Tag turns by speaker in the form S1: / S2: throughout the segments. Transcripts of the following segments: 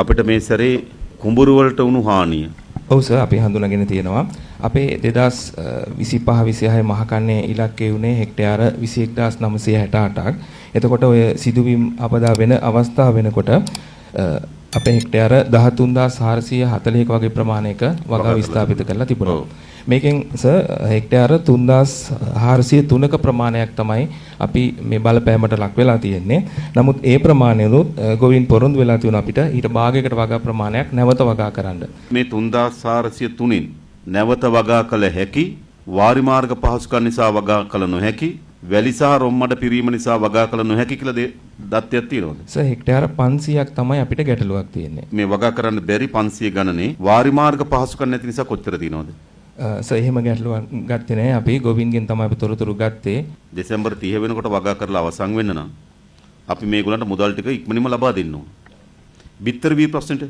S1: අපිට මේ සැරේ කුඹුරු වලට වුණු හානිය.
S2: ඔව් සර් අපි හඳුනාගෙන තියෙනවා. අපේ 2025-26 මහකන්නේ ඉලක්කය උනේ හෙක්ටයාර 21968ක්. එතකොට ඔය සිදුවීම් අපදා වෙන අවස්ථාව වෙනකොට අපේ හෙක්ටයාර 13440ක වගේ ප්‍රමාණයක වගා විස්ථාපිත කරලා තිබුණා. මේකෙන් සර් හෙක්ටයාර 3403ක ප්‍රමාණයක් තමයි අපි මේ බලපෑමට ලක් වෙලා තියෙන්නේ. නමුත් ඒ ප්‍රමාණයනොත් ගොවින් පොරොන්දු වෙලා තියෙන අපිට ඊට භාගයකට වගා ප්‍රමාණයක් නැවත වගා කරන්න.
S1: මේ 3403න් නැවත වගා කළ හැකි වාරි මාර්ග පහසුකම් නිසා වගා කළ නොහැකි වැලි සහ රොම්මඩ පිරීම නිසා වගා කළ නොහැකි කියලා දත්තයක් තියෙනවද?
S2: සර් හෙක්ටයාර 500ක් තමයි අපිට ගැටලුවක් තියෙන්නේ.
S1: මේ වගා කරන්න බැරි 500 ගණනේ වාරි මාර්ග පහසුකම් නැති නිසා කොච්චර තියෙනවද?
S2: සර් එහෙම ගැටලුවක් ගත්තේ නැහැ. අපි ගොවින්ගෙන් තමයි අපි තොරතුරු ගත්තේ.
S1: දෙසැම්බර් 30 වෙනකොට වගා කරලා අවසන් වෙන්න නම් අපි මේගොල්ලන්ට මුදල් ටික ඉක්මනින්ම ලබා දෙන්න ඕන. බිත්තර වී ප්‍රශ්නෙට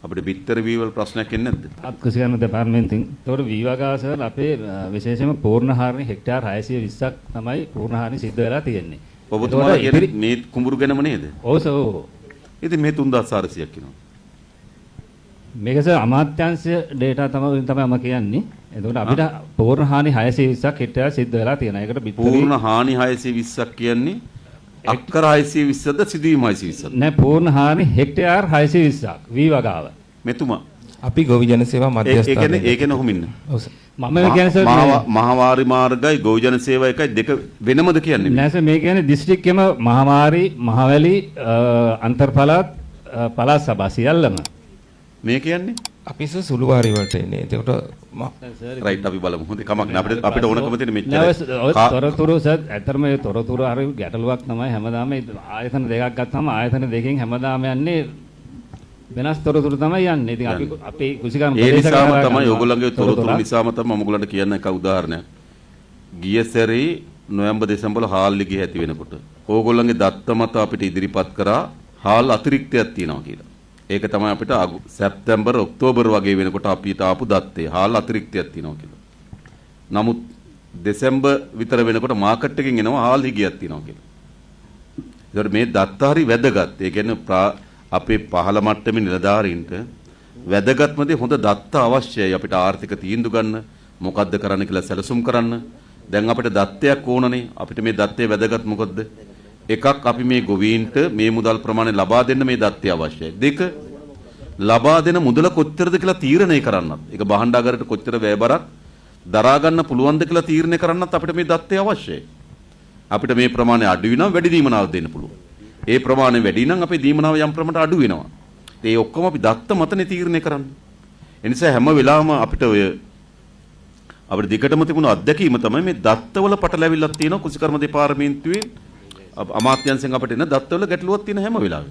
S1: අපිට බිත්තර වී වල ප්‍රශ්නයක් එන්නේ නැද්ද?
S3: කෘෂිකර්ම දෙපාර්තමේන්තෙන්. ඒතකොට වී වගා සර් අපේ විශේෂයෙන්ම පූර්ණ හාරණි හෙක්ටයාර 620ක් තමයි පූර්ණ හාරණි සිද්ධ වෙලා තියෙන්නේ.
S1: ඔබතුමාලා කියන්නේ මේ කුඹුරු ගැනම නේද?
S3: ඔව් සර්.
S1: ඉතින් මේ 3400ක් කියනවා.
S3: මේක සර් අමාත්‍යාංශ ඩේටා තමයි මම කියන්නේ. එතකොට අපිට පූර්ණ හානි 620ක් හෙක්ටයාර සිද්ධ වෙලා තියෙනවා. ඒකට බිත්තර
S1: පූර්ණ හානි 620ක් කියන්නේ අක්කර 620ද සිදුවීම 620ද?
S3: නෑ පූර්ණ හානි හෙක්ටයාර 620ක් වී වගාව.
S1: මෙතුමා
S2: අපි ගොවි ජන සේවා මධ්‍යස්ථානයේ
S1: ඒ කියන්නේ ඔහොම ඉන්න.
S2: ඔව් සර්.
S3: මම කියන්නේ සර්
S1: මහවාරි මාර්ගයි ගොවි ජන සේවා එකයි දෙක වෙනමද කියන්නේ?
S3: නෑ සර් මේ කියන්නේ දිස්ත්‍රික්කෙම මහවාරි මහවැලි අන්තර්පළාත් පළාත් සභා සියල්ලම
S1: මේ කියන්නේ
S2: අපි සුළු වාරි වලට එන්නේ. ඒකට
S1: රයිට් අපි බලමු. හොඳයි කමක් නෑ අපිට ඕනකම තියෙන මෙච්චර.
S3: තොරතුරු සර් ඇත්තටම මේ තොරතුරු හරි ගැටලුවක් තමයි හැමදාම ආයතන දෙකක් ගත්තාම ආයතන දෙකෙන් හැමදාම යන්නේ වෙනස් තොරතුරු තමයි යන්නේ. ඉතින් අපි අපේ කුසිකම්
S1: ඒ නිසාම තමයි ඕගොල්ලන්ගේ තොරතුරු නිසාම තමයි මම ඔයගොල්ලන්ට කියන්න එක උදාහරණයක්. ගිය සැරේ නොවැම්බර් දෙසැම්බර් හාල් ලිගය ඇති වෙනකොට ඕගොල්ලන්ගේ දත්ත මත අපිට ඉදිරිපත් කරා හාල් අතිරික්තයක් තියෙනවා කියලා. ඒක තමයි අපිට සැප්තැම්බර් ඔක්තෝබර් වගේ වෙනකොට අපිට ආපු දත්තේ හාල් අතිරික්තයක් තියෙනවා කියලා. නමුත් දෙසැම්බර් විතර වෙනකොට මාකට් එකකින් එනවා හාල් හිගියක් තියෙනවා කියලා. ඒකට මේ දත්ත හරි වැදගත්. ඒ කියන්නේ අපේ පහළ මට්ටමේ නිලධාරීන්ට වැදගත්ම දේ හොඳ දත්ත අවශ්‍යයි අපිට ආර්ථික තීන්දුව ගන්න මොකද්ද කරන්න කියලා සැලසුම් කරන්න. දැන් අපිට දත්තයක් ඕනනේ. අපිට මේ දත්තේ වැදගත් මොකද්ද? එකක් අපි මේ ගොවීන්ට මේ මුදල් ප්‍රමාණය ලබා දෙන්න මේ දත්තය අවශ්‍යයි. දෙක ලබා දෙන මුදල කොච්චරද කියලා තීරණය කරන්නත්. ඒක භාණ්ඩාගාරයට කොච්චර වැයබරක් දරා ගන්න පුළුවන්ද කියලා තීරණය කරන්නත් අපිට මේ දත්තය අවශ්‍යයි. අපිට මේ ප්‍රමාණය අඩු වෙනවා වැඩි දීමනාවක් දෙන්න පුළුවන්. ඒ ප්‍රමාණය වැඩි නම් අපේ දීමනාව යම් ප්‍රමාණයට අඩු වෙනවා. ඒ ඔක්කොම අපි දත්ත මතනේ තීරණය කරන්නේ. ඒ නිසා හැම වෙලාවම අපිට දිගටම තිබුණු අත්දැකීම තමයි මේ දත්තවල පටලැවිල්ලක් තියෙනවා කුසිකර්ම දෙපාර්තමේන්තුවේ අමාත්‍යංශයෙන් අපිට එන දත්තවල ගැටලුවක් තියෙන හැම වෙලාවෙම.